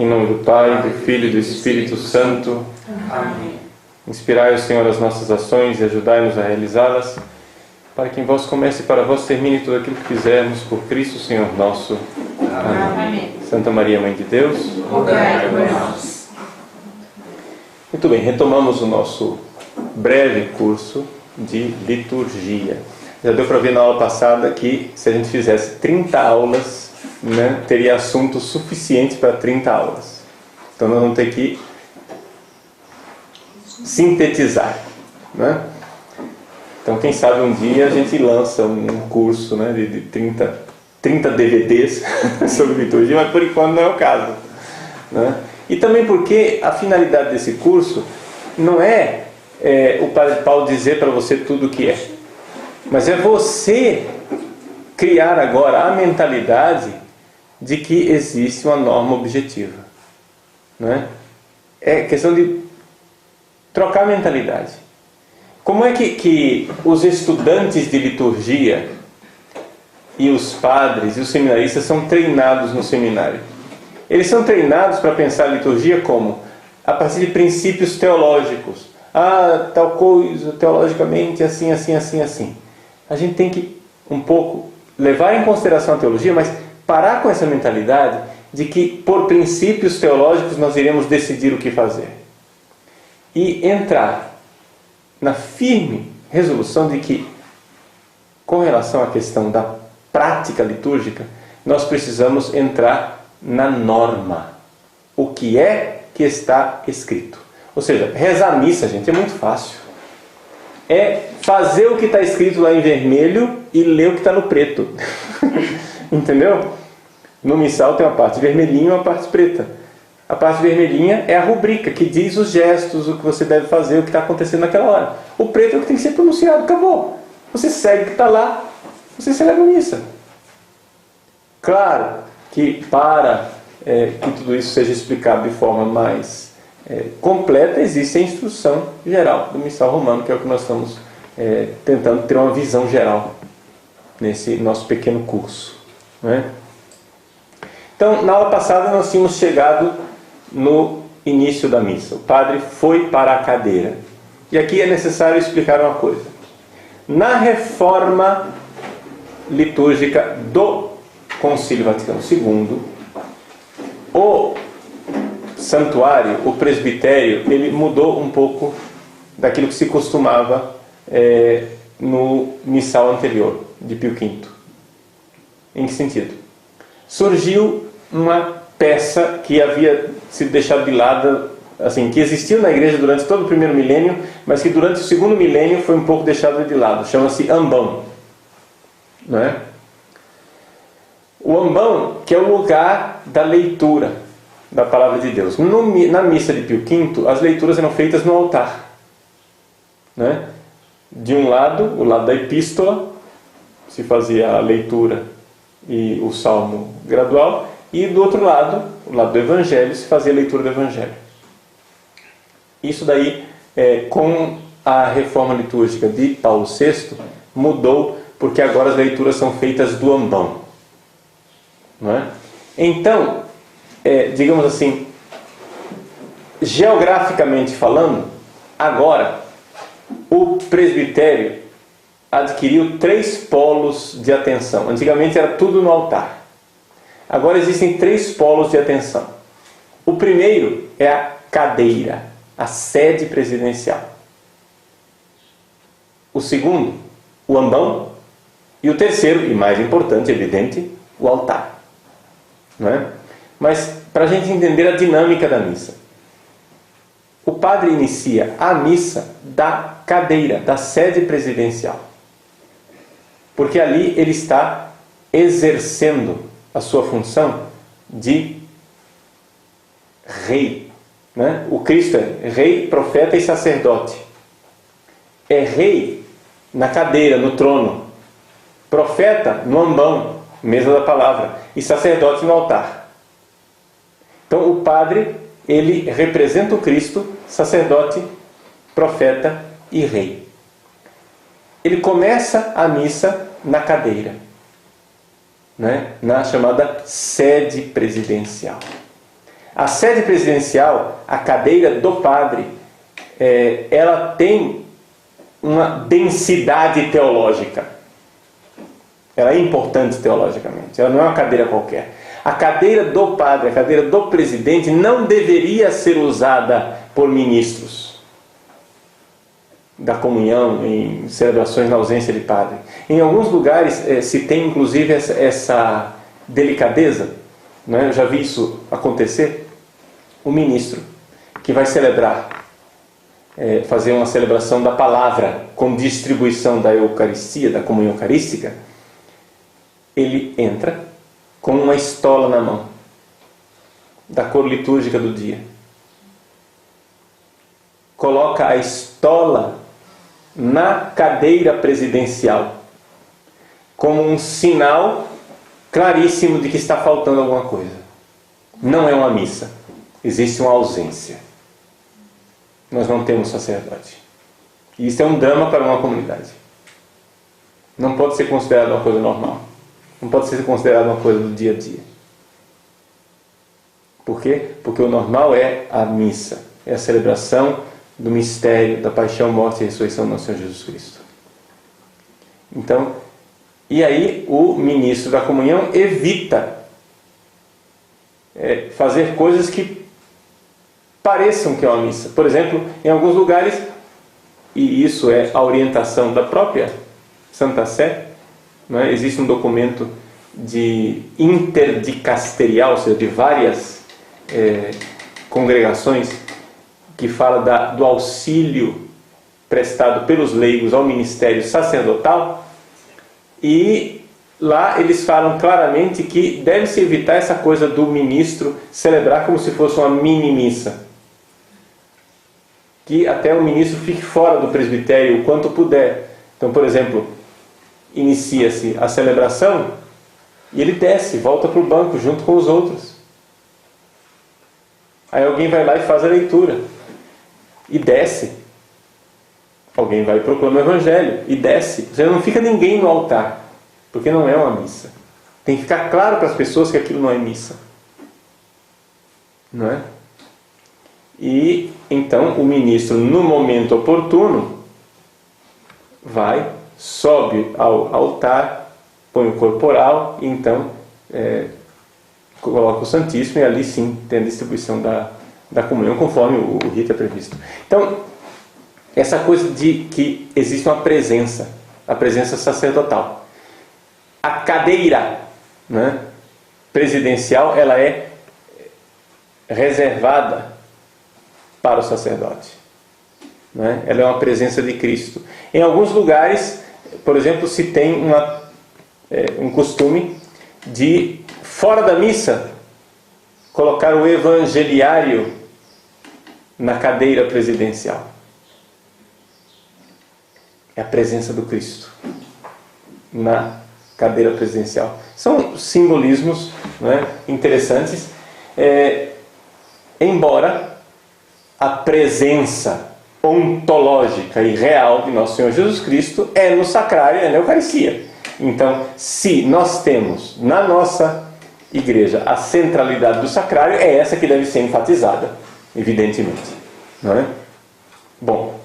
Em nome do Pai, do Filho e do Espírito Santo. Amém. Inspirai, Senhor, as nossas ações e ajudai-nos a realizá-las, para que em vós comece e para vós termine tudo aquilo que fizermos por Cristo, Senhor nosso. Amém. Amém. Santa Maria, Mãe de Deus, Rogai por nós. Muito bem, retomamos o nosso breve curso de liturgia. Já deu para ver na aula passada que se a gente fizesse 30 aulas, teria assunto suficiente para 30 aulas. Então nós vamos ter que sintetizar. Então quem sabe um dia a gente lança um curso de 30 DVDs sobre liturgia, mas por enquanto não é o caso. E também porque a finalidade desse curso não é o Padre Paulo dizer para você tudo o que é, mas é você criar agora a mentalidade de que existe uma norma objetiva. É questão de trocar a mentalidade. Como é que os estudantes de liturgia e os padres e os seminaristas são treinados no seminário? Eles são treinados para pensar a liturgia como? A partir de princípios teológicos. Tal coisa, teologicamente, assim, assim, assim, assim. A gente tem que um pouco levar em consideração a teologia, mas parar com essa mentalidade de que por princípios teológicos nós iremos decidir o que fazer. E entrar na firme resolução de que, com relação à questão da prática litúrgica, nós precisamos entrar na norma. O que é que está escrito? Ou seja, rezar a missa, gente, é muito fácil. É fazer o que está escrito lá em vermelho e ler o que está no preto. Entendeu? No missal tem uma parte vermelhinha e uma parte preta. A parte vermelhinha é a rubrica que diz os gestos, o que você deve fazer, o que está acontecendo naquela hora. O preto é o que tem que ser pronunciado, acabou. Você segue o que está lá, você celebra a missa. Claro que para que tudo isso seja explicado de forma mais completa, existe a instrução geral do missal romano, que é o que nós estamos tentando ter uma visão geral nesse nosso pequeno curso. Então, na aula passada nós tínhamos chegado no início da missa. O padre foi para a cadeira. E aqui é necessário explicar uma coisa. Na reforma litúrgica do Concílio Vaticano II, o santuário, o presbitério, ele mudou um pouco daquilo que se costumava no missal anterior, de Pio V. Em que sentido? Surgiu uma peça que havia sido deixada de lado, assim, que existiu na igreja durante todo o primeiro milênio, mas que durante o segundo milênio foi um pouco deixada de lado. Chama-se ambão. O ambão, que é o lugar da leitura da palavra de Deus. Na missa de Pio V, as leituras eram feitas no altar. De um lado, o lado da epístola, se fazia a leitura e o salmo gradual, e do outro lado, o lado do evangelho, se fazia a leitura do evangelho. Isso daí, com a reforma litúrgica de Paulo VI, mudou, porque agora as leituras são feitas do ambão. Então, digamos assim, geograficamente falando, agora o presbitério adquiriu 3 polos de atenção. Antigamente era tudo no altar. Agora existem 3 polos de atenção. O primeiro é a cadeira, a sede presidencial. O segundo, o ambão. E o terceiro, e mais importante, evidente, o altar. Mas, para a gente entender a dinâmica da missa, o padre inicia a missa da cadeira, da sede presidencial. Porque ali ele está exercendo a sua função de rei. O Cristo é rei, profeta e sacerdote. É rei na cadeira, no trono. Profeta no ambão, mesa da palavra. E sacerdote no altar. Então o padre, ele representa o Cristo, sacerdote, profeta e rei. Ele começa a missa na cadeira, na chamada sede presidencial. A sede presidencial, a cadeira do padre, ela tem uma densidade teológica. Ela é importante teologicamente. Ela não é uma cadeira qualquer. A cadeira do padre, a cadeira do presidente, não deveria ser usada por ministros da comunhão, em celebrações na ausência de padre. Em alguns lugares se tem inclusive essa delicadeza, né? Eu já vi isso acontecer. O ministro que vai celebrar, fazer uma celebração da palavra com distribuição da Eucaristia, da comunhão eucarística, ele entra com uma estola na mão, da cor litúrgica do dia. Coloca a estola na cadeira presidencial, como um sinal claríssimo de que está faltando alguma coisa. Não é uma missa, existe uma ausência. Nós não temos sacerdote. E isso é um drama para uma comunidade. Não pode ser considerado uma coisa normal. Não pode ser considerado uma coisa do dia a dia. Por quê? Porque o normal é a missa, é a celebração do mistério da paixão, morte e ressurreição do nosso Senhor Jesus Cristo. Então, e aí o ministro da comunhão evita fazer coisas que pareçam que é uma missa. Por exemplo, em alguns lugares, e isso é a orientação da própria Santa Sé, não é? Existe um documento de interdicasterial, ou seja, de várias congregações, que fala do auxílio prestado pelos leigos ao ministério sacerdotal, e lá eles falam claramente que deve-se evitar essa coisa do ministro celebrar como se fosse uma mini-missa. Que até o ministro fique fora do presbitério o quanto puder. Então, por exemplo, inicia-se a celebração e ele desce, volta para o banco junto com os outros. Aí alguém vai lá e faz a leitura e desce. Alguém vai e proclama o Evangelho e desce. Ou seja, não fica ninguém no altar, porque não é uma missa. Tem que ficar claro para as pessoas que aquilo não é missa, não é? E então o ministro, no momento oportuno, vai, sobe ao altar, põe o corporal e então coloca o Santíssimo, e ali sim tem a distribuição da comunhão conforme o rito é previsto. Então, essa coisa de que existe uma presença, a presença sacerdotal. A cadeira, né, presidencial, ela é reservada para o sacerdote, né? Ela é uma presença de Cristo. Em alguns lugares, por exemplo, se tem um costume de, fora da missa, colocar o evangeliário na cadeira presidencial. É a presença do Cristo na cadeira presidencial. São simbolismos, né, interessantes, embora a presença ontológica e real de nosso Senhor Jesus Cristo é no sacrário, é na Eucaristia. Então, se nós temos na nossa igreja a centralidade do sacrário, é essa que deve ser enfatizada, evidentemente, não é? Bom,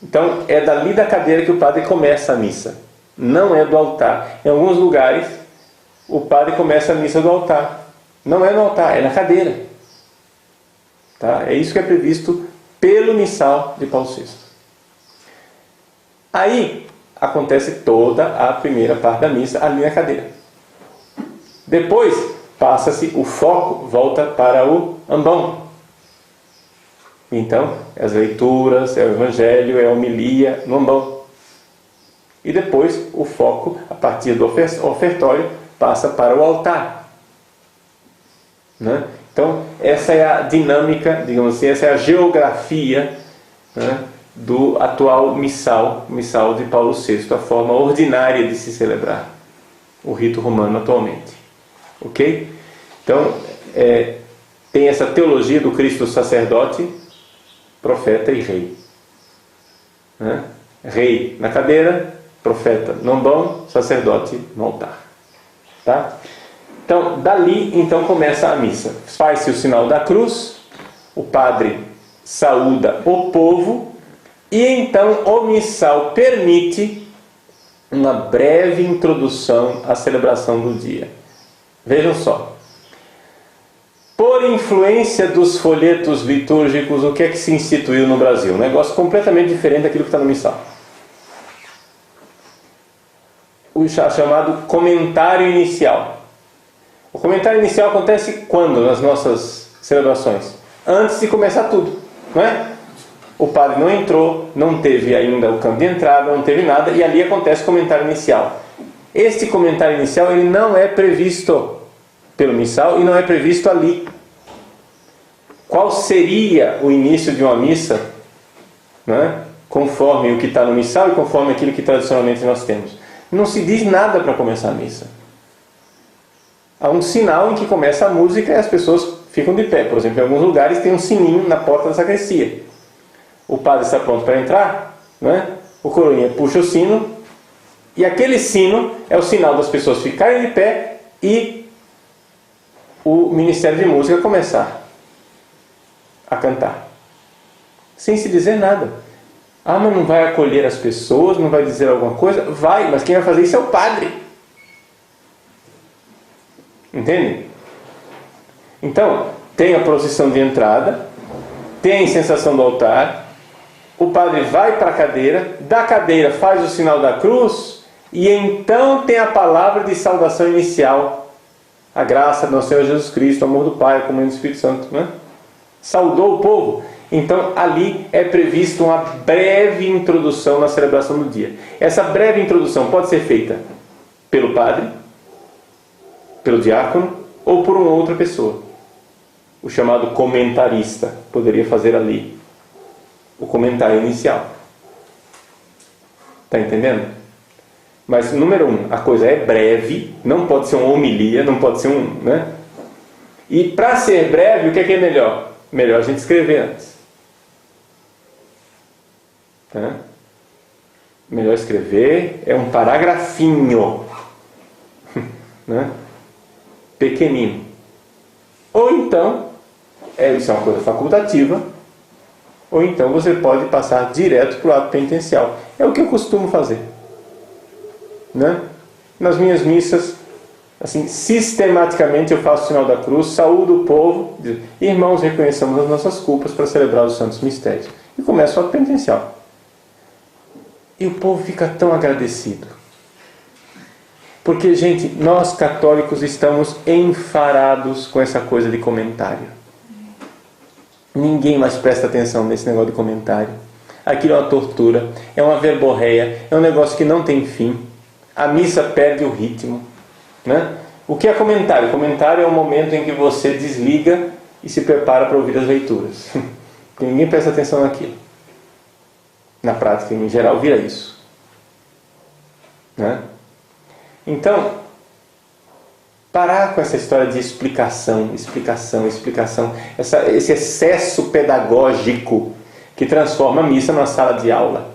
então é dali da cadeira que o padre começa a missa, não é do altar. Em alguns lugares o padre começa a missa do altar, não é no altar, é na cadeira, tá? É isso que é previsto pelo missal de Paulo VI. Aí acontece toda a primeira parte da missa ali na cadeira. Depois passa-se, o foco volta para o ambão. Então, as leituras, é o Evangelho, é a homilia no ambão. E depois o foco, a partir do ofertório, passa para o altar, né? Então, essa é a dinâmica, digamos assim, essa é a geografia, né, do atual missal de Paulo VI, a forma ordinária de se celebrar o rito romano atualmente. Ok? Então, tem essa teologia do Cristo sacerdote, profeta e rei. Né? Rei na cadeira, profeta no ambão, sacerdote no altar. Tá? Então, dali, então, começa a missa. Faz-se o sinal da cruz, o padre saúda o povo, e então o missal permite uma breve introdução à celebração do dia. Vejam só. Por influência dos folhetos litúrgicos, o que é que se instituiu no Brasil? Um negócio completamente diferente daquilo que está no missal. O chamado comentário inicial. O comentário inicial acontece quando nas nossas celebrações? Antes de começar tudo, não é? O padre não entrou, não teve ainda o campo de entrada, não teve nada, e ali acontece o comentário inicial. Este comentário inicial ele não é previsto pelo missal e não é previsto ali. Qual seria o início de uma missa, não é? Conforme o que está no missal e conforme aquilo que tradicionalmente nós temos? Não se diz nada para começar a missa. Há um sinal em que começa a música e as pessoas ficam de pé. Por exemplo, em alguns lugares tem um sininho na porta da sacristia. O padre está pronto para entrar, não é? O coroinha puxa o sino, e aquele sino é o sinal das pessoas ficarem de pé e o ministério de música começar a cantar, sem se dizer nada. Ah, mas não vai acolher as pessoas, não vai dizer alguma coisa? Vai, mas quem vai fazer isso é o padre. Entende? Então, tem a procissão de entrada, tem a incensação do altar, o padre vai para a cadeira, da cadeira faz o sinal da cruz, e então tem a palavra de saudação inicial. A graça do nosso Senhor Jesus Cristo, o amor do Pai, a comunhão do Espírito Santo, não é? Saudou o povo. Então ali é previsto uma breve introdução na celebração do dia. Essa breve introdução pode ser feita pelo padre, pelo diácono ou por uma outra pessoa. O chamado comentarista poderia fazer ali o comentário inicial. Está entendendo? Mas, número 1, a coisa é breve, não pode ser uma homilia, não pode ser um... né? E para ser breve, o que é melhor? Melhor a gente escrever antes. Tá? Melhor escrever, é um paragrafinho. Né? Pequenino. Ou então, isso é uma coisa facultativa, ou então você pode passar direto para o ato penitencial. É o que eu costumo fazer. Né? Nas minhas missas, assim, sistematicamente eu faço o sinal da cruz, saúdo o povo, diz, irmãos, reconheçamos as nossas culpas para celebrar os santos mistérios. E começo o ato penitencial. E o povo fica tão agradecido. Porque, gente, nós católicos estamos enfarados com essa coisa de comentário. Ninguém mais presta atenção nesse negócio de comentário. Aquilo é uma tortura, é uma verborreia, é um negócio que não tem fim. A missa perde o ritmo. Né? O que é comentário? Comentário é o momento em que você desliga e se prepara para ouvir as leituras. Porque ninguém presta atenção naquilo. Na prática, em geral, vira isso. Né? Então, parar com essa história de explicação, esse excesso pedagógico que transforma a missa numa sala de aula.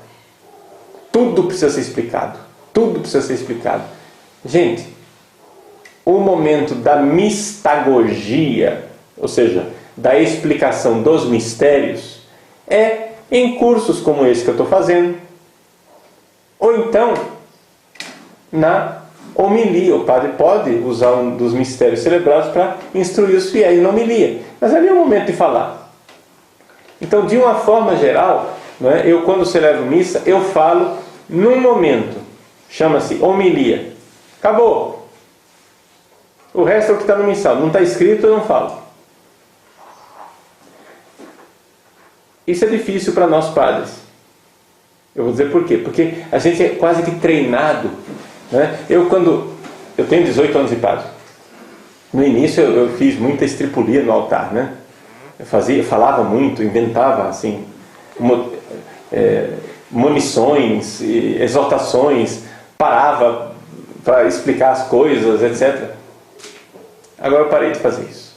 Tudo precisa ser explicado. Tudo precisa ser explicado. Gente, o momento da mistagogia, ou seja, da explicação dos mistérios, é em cursos como esse que eu estou fazendo, ou então na homilia. O padre pode usar um dos mistérios celebrados para instruir os fiéis na homilia, mas ali é o momento de falar. Então, de uma forma geral, né, eu quando celebro missa, eu falo num momento, chama-se homilia. Acabou. O resto é o que está no missal. Não está escrito, eu não falo. Isso é difícil para nós padres. Eu vou dizer por quê. Porque a gente é quase que treinado. Né? Eu tenho 18 anos de padre. No início eu fiz muita estripulia no altar. Né? Eu falava muito, inventava assim, monições, exortações, parava para explicar as coisas, etc. Agora eu parei de fazer isso.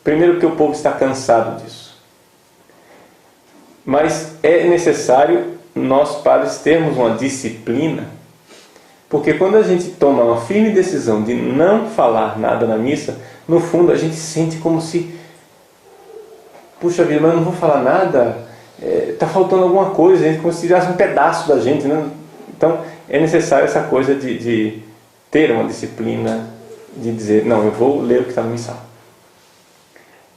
Primeiro porque o povo está cansado disso. Mas é necessário nós padres termos uma disciplina Porque quando a gente toma uma firme decisão de não falar nada na missa, no fundo a gente sente como se, puxa vida, mas eu não vou falar nada, está faltando alguma coisa, a gente como se tirasse um pedaço da gente, né? Então é necessário essa coisa de ter uma disciplina, de dizer, não, eu vou ler o que está no missal.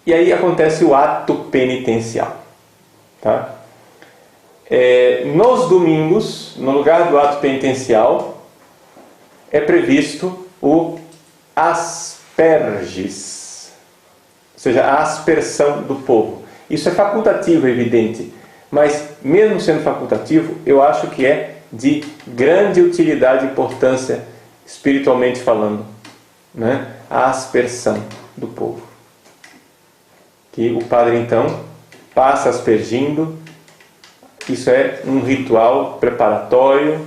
E aí acontece o ato penitencial. Tá? Nos domingos, no lugar do ato penitencial, é previsto o asperges, ou seja, a aspersão do povo. Isso é facultativo, é evidente, mas mesmo sendo facultativo, eu acho que é de grande utilidade e importância, espiritualmente falando, né? A aspersão do povo. Que o padre então passa aspergindo. Isso é um ritual preparatório,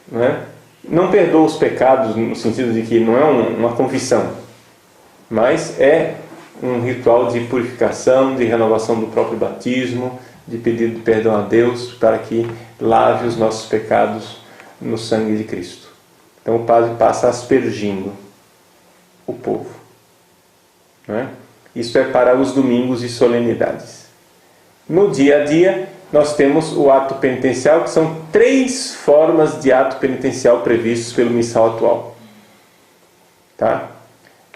né? Não perdoa os pecados no sentido de que não é uma confissão, mas é um ritual de purificação, de renovação do próprio batismo, de pedido de perdão a Deus para que lave os nossos pecados no sangue de Cristo. Então o padre passa aspergindo o povo, né? Isso é para os domingos e solenidades. No dia a dia, nós temos o ato penitencial, que são 3 formas de ato penitencial previstos pelo missal atual. Tá?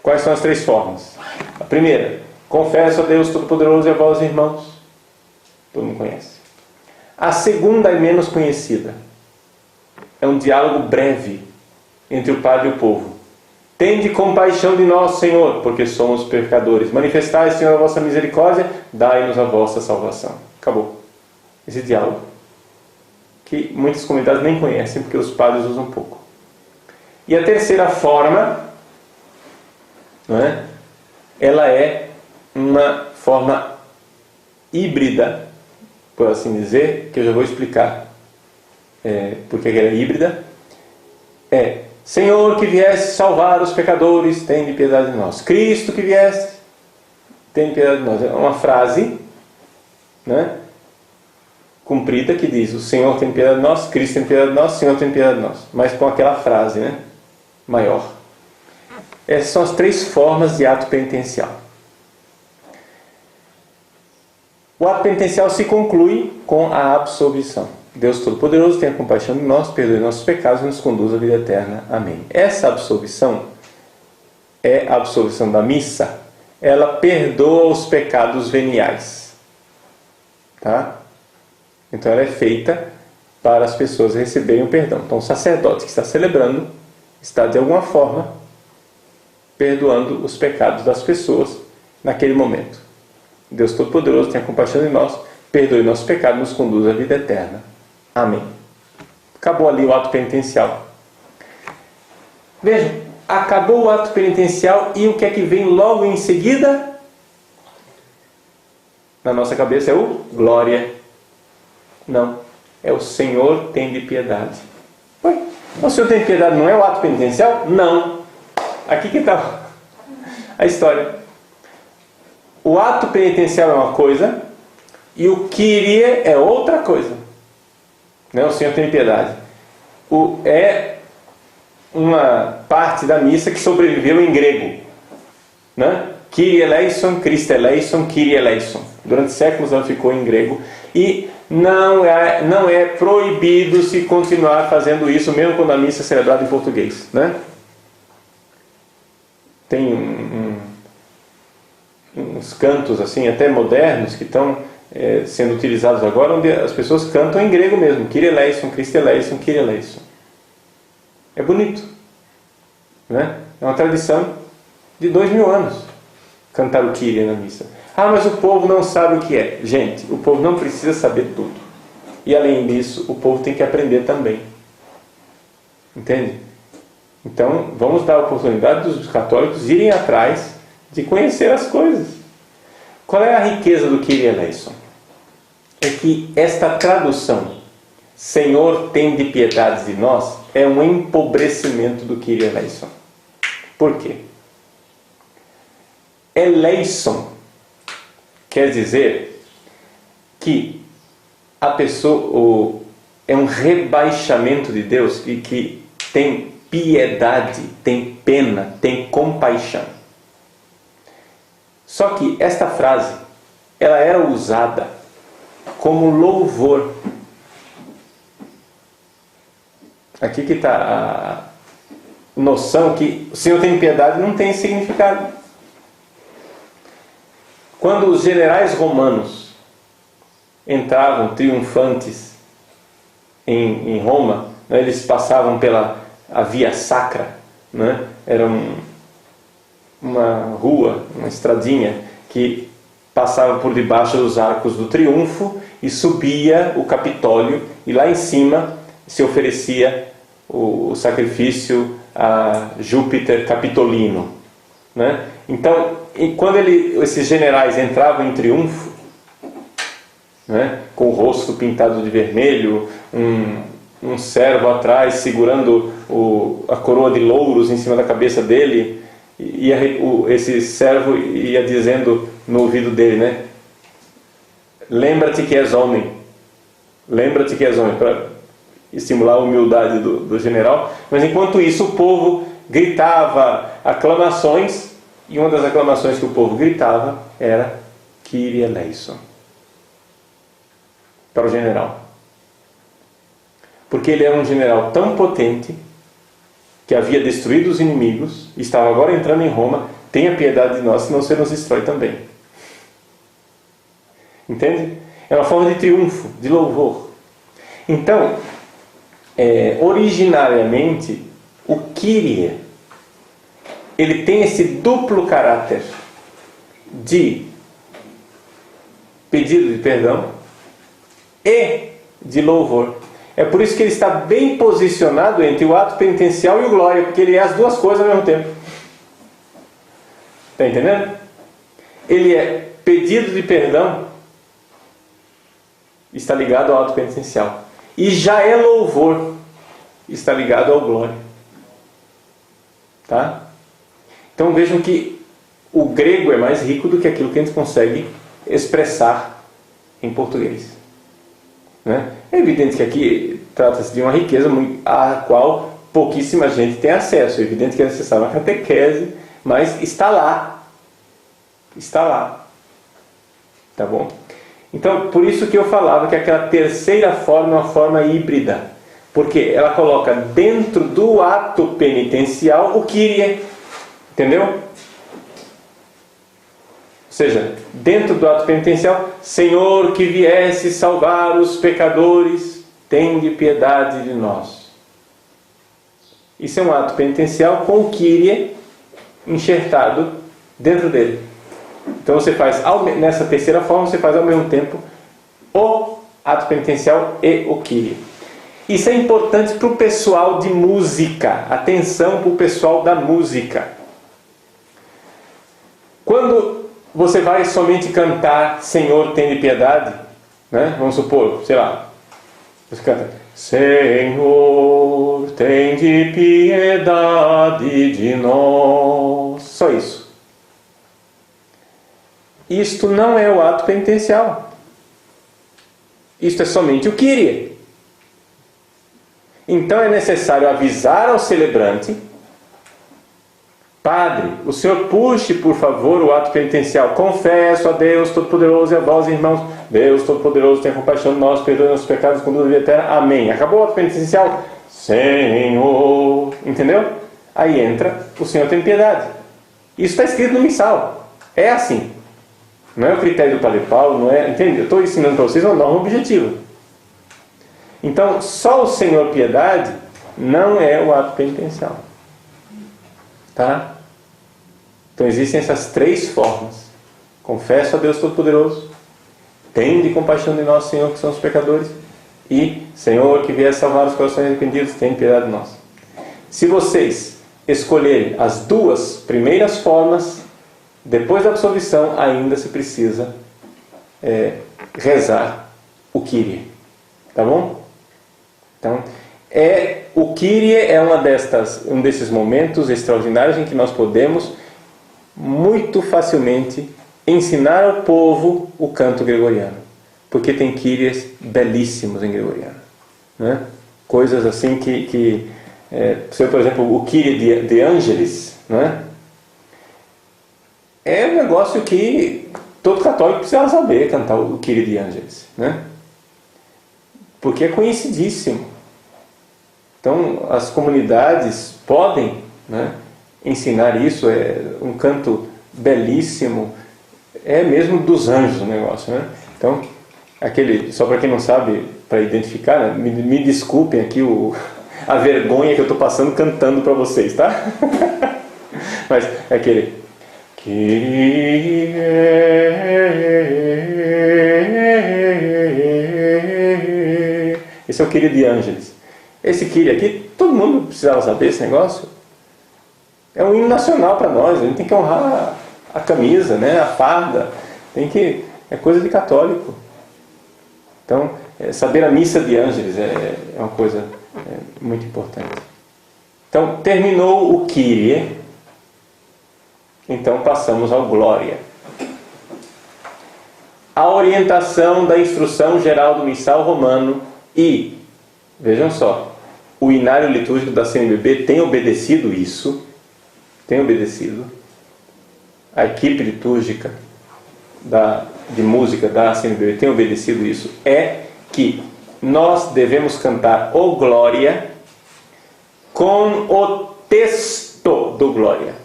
Quais são as 3 formas? A primeira, confesso a Deus Todo-Poderoso e a vós, irmãos. Todo mundo conhece. A segunda é menos conhecida. É um diálogo breve entre o padre e o povo. Tende compaixão de nós, Senhor, porque somos pecadores. Manifestai, Senhor, a vossa misericórdia, dai-nos a vossa salvação. Acabou. Esse diálogo, que muitas comunidades nem conhecem, porque os padres usam pouco. E a terceira forma, não é? Ela é uma forma híbrida, por assim dizer, que eu já vou explicar porque ela é híbrida. Senhor que viesse salvar os pecadores, tem de piedade de nós. Cristo que viesse, tem de piedade de nós. É uma frase, né, cumprida, que diz: o Senhor tem piedade de nós, Cristo tem piedade de nós, o Senhor tem piedade de nós. Mas com aquela frase, né, maior. Essas são as 3 formas de ato penitencial. O ato penitencial se conclui com a absolvição. Deus Todo-Poderoso, tenha compaixão de nós, perdoe nossos pecados e nos conduz à vida eterna. Amém. Essa absolvição é a absolvição da missa. Ela perdoa os pecados veniais. Tá? Então ela é feita para as pessoas receberem o perdão. Então o sacerdote que está celebrando está de alguma forma perdoando os pecados das pessoas naquele momento. Deus Todo-Poderoso, tenha compaixão de nós, perdoe nossos pecados e nos conduz à vida eterna. Amém. Acabou ali o ato penitencial. Vejam, acabou o ato penitencial e o que é que vem logo em seguida? Na nossa cabeça é o glória. Não, é o Senhor tem de piedade. Ué, o Senhor tem de piedade não é o ato penitencial? Não. Aqui que está a história. O ato penitencial é uma coisa e o Kyrie é outra coisa. Não, o Senhor tem piedade. É uma parte da missa que sobreviveu em grego, né? Kyrie eleison, Christe eleison, Kyrie eleison. Durante séculos ela ficou em grego e não é proibido se continuar fazendo isso, mesmo quando a missa é celebrada em português, né? Tem uns cantos assim, até modernos, que estão sendo utilizados agora, onde as pessoas cantam em grego mesmo. Kyrie eleison, Christe eleison, Kyrie eleison. É bonito, né? É uma tradição de 2000 anos cantar o Kyrie na missa. Ah, mas o povo não sabe o que é. Gente, o povo não precisa saber tudo. E além disso, o povo tem que aprender também. Entende? Então, vamos dar a oportunidade dos católicos irem atrás de conhecer as coisas. Qual é a riqueza do Kyrie eleison? É que esta tradução, Senhor tem de piedade de nós, é um empobrecimento do Kyrie eleison. Por quê? Eleison quer dizer que a pessoa é um rebaixamento de Deus e que tem piedade, tem pena, tem compaixão. Só que esta frase, ela era usada como louvor. Aqui que está a noção que o Senhor tem piedade não tem significado. Quando os generais romanos entravam triunfantes em Roma, né, eles passavam pela a Via Sacra, né? Era uma rua, uma estradinha que passava por debaixo dos arcos do triunfo e subia o Capitólio, e lá em cima se oferecia o sacrifício a Júpiter Capitolino, né? Então, quando esses generais entravam em triunfo, né, com o rosto pintado de vermelho, um servo atrás segurando a coroa de louros em cima da cabeça dele, e esse servo ia dizendo no ouvido dele, né? Lembra-te que és homem. Lembra-te que és homem, para estimular a humildade do general. Mas enquanto isso o povo gritava aclamações, e uma das aclamações que o povo gritava era Kyrie eleison, para o general. Porque ele era um general tão potente que havia destruído os inimigos e estava agora entrando em Roma. Tenha piedade de nós, senão você nos destrói também. Entende? É uma forma de triunfo, de louvor. Então, originariamente, o Kyrie, ele tem esse duplo caráter de pedido de perdão e de louvor. É por isso que ele está bem posicionado entre o ato penitencial e o glória, porque ele é as duas coisas ao mesmo tempo. Está entendendo? Ele é pedido de perdão, está ligado ao ato penitencial. E já é louvor, está ligado ao glória. Tá? Então vejam que o grego é mais rico do que aquilo que a gente consegue expressar em português. Né? É evidente que aqui trata-se de uma riqueza a qual pouquíssima gente tem acesso. É evidente que é necessária uma catequese, mas está lá. Está lá. Tá bom? Então, por isso que eu falava que aquela terceira forma é uma forma híbrida. Porque ela coloca dentro do ato penitencial o Kyrie. Entendeu? Ou seja, dentro do ato penitencial, Senhor que viesse salvar os pecadores, tende piedade de nós. Isso é um ato penitencial com o Kyrie enxertado dentro dele. Então você faz, nessa terceira forma, você faz ao mesmo tempo o ato penitencial e o Kyrie. Isso é importante para o pessoal de música. Atenção para o pessoal da música. Quando você vai somente cantar Senhor, tende piedade, né? Vamos supor, sei lá, você canta Senhor, tende piedade de nós. Só isso. Isto não é o ato penitencial. Isto é somente o Kyrie. Então é necessário avisar ao celebrante: Padre, o senhor puxe, por favor, o ato penitencial. Confesso a Deus Todo-Poderoso e a vós, irmãos. Deus Todo-Poderoso, tenha compaixão de nós, perdoe nossos pecados, conduz a vida eterna. Amém. Acabou o ato penitencial? Senhor. Entendeu? Aí entra o Senhor tem piedade. Isso está escrito no missal. É assim. Não é o critério do Padre Paulo, não é... Entende? Eu estou ensinando para vocês uma norma objetiva. Então, só o Senhor piedade não é o ato penitencial. Tá? Então existem essas três formas. Confesso a Deus Todo-Poderoso, tende compaixão de nós, Senhor, que somos pecadores, e Senhor, que vier salvar os corações arrependidos, tem piedade de nós. Se vocês escolherem as duas primeiras formas, depois da absolvição ainda se precisa rezar o Kyrie. Tá bom? Então, o Kyrie é um desses momentos extraordinários em que nós podemos muito facilmente ensinar ao povo o canto gregoriano, porque tem Kyries belíssimos em gregoriano, né? Coisas assim que Por exemplo, o Kyrie de Angelis, né? É um negócio que todo católico precisa saber cantar o Kyrie de Angelis, né? Porque é conhecidíssimo. Então, as comunidades podem, né, ensinar isso. É um canto belíssimo, é mesmo dos anjos o negócio, né? Então, só para quem não sabe, para identificar, né, me desculpem aqui a vergonha que eu estou passando cantando para vocês, tá? Mas é aquele... Esse é o Kyrie de Angelis. Esse Kyrie aqui, todo mundo precisava saber esse negócio. É um hino nacional para nós. A gente tem que honrar a camisa, né? A farda. É coisa de católico. Então, saber a missa de Angelis é uma coisa muito importante. Então, terminou o Kyrie. Então passamos ao Glória. A orientação da instrução geral do missal romano e, vejam só, o inário litúrgico da CNBB tem obedecido isso, a equipe litúrgica de música da CNBB tem obedecido isso, é que nós devemos cantar o Glória com o texto do Glória.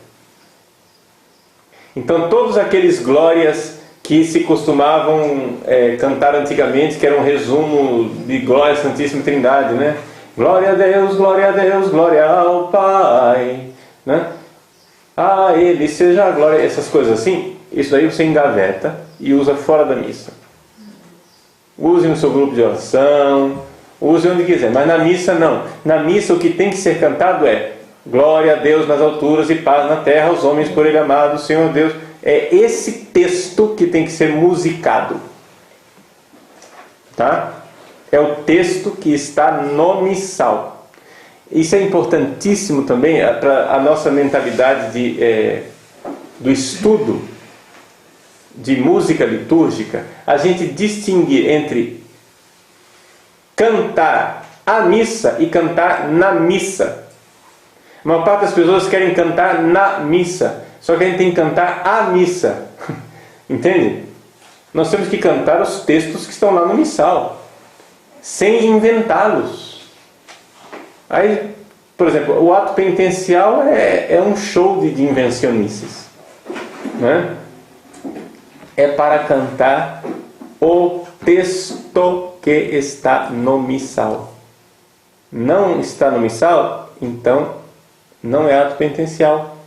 Então, todos aqueles glórias que se costumavam cantar antigamente, que era um resumo de Glória à Santíssima Trindade, né? Glória a Deus, glória ao Pai, né? A Ele seja a glória, essas coisas assim. Isso daí você engaveta e usa fora da missa. Use no seu grupo de oração, use onde quiser, mas na missa não. Na missa o que tem que ser cantado é: glória a Deus nas alturas e paz na terra aos homens por Ele amados, Senhor Deus. É esse texto que tem que ser musicado. Tá? É o texto que está no missal. Isso é importantíssimo também para a nossa mentalidade do estudo de música litúrgica. A gente distinguir entre cantar a missa e cantar na missa. A maior parte das pessoas querem cantar na missa, só que a gente tem que cantar a missa. Entende? Nós temos que cantar os textos que estão lá no missal, sem inventá-los. Aí, por exemplo, o ato penitencial é um show de invencionices, né? É para cantar o texto que está no missal. Não está no missal, então não é ato penitencial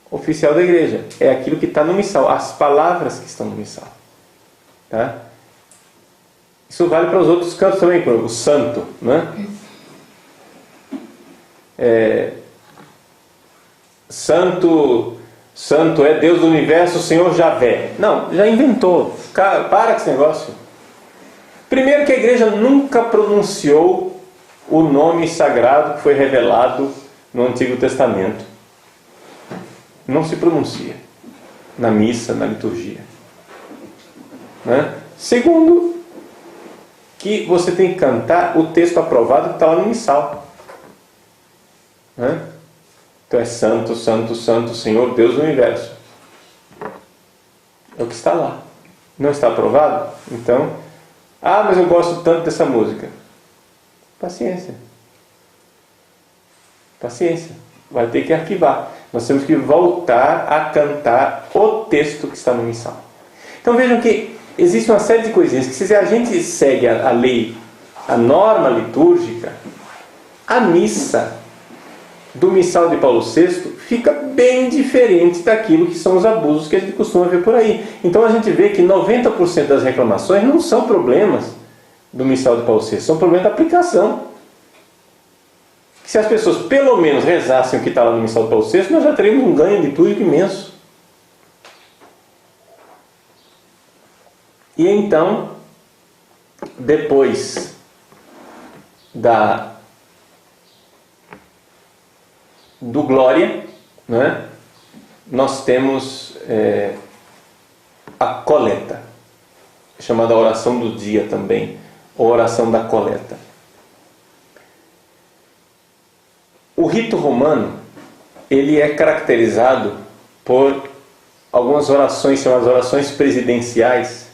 oficial da igreja. É aquilo que está no missal, as palavras que estão no missal. Tá? Isso vale para os outros cantos também, por exemplo, o santo, né? Santo é Deus do universo, o Senhor Javé. Não, já inventou. Para com esse negócio. Primeiro que a igreja nunca pronunciou o nome sagrado que foi revelado no Antigo Testamento. Não se pronuncia na missa, na liturgia. Né? Segundo, que você tem que cantar o texto aprovado que está lá no missal. Né? Então é santo, santo, santo, Senhor Deus do universo. É o que está lá. Não está aprovado? Então, mas eu gosto tanto dessa música. Paciência. Paciência. Vai ter que arquivar. Nós temos que voltar a cantar o texto que está no missal. Então vejam que existe uma série de coisinhas que, se a gente segue a lei, a norma litúrgica, a missa do missal de Paulo VI fica bem diferente daquilo que são os abusos que a gente costuma ver por aí. Então a gente vê que 90% das reclamações não são problemas do missal de Paulo VI, são problemas da aplicação. Se as pessoas pelo menos rezassem o que está lá no missal de Paulo VI, nós já teríamos um ganho litúrgico imenso. E então, depois do Glória, né, nós temos a coleta, chamada oração do dia também, ou oração da coleta. O rito romano, ele é caracterizado por algumas orações, chamadas orações presidenciais,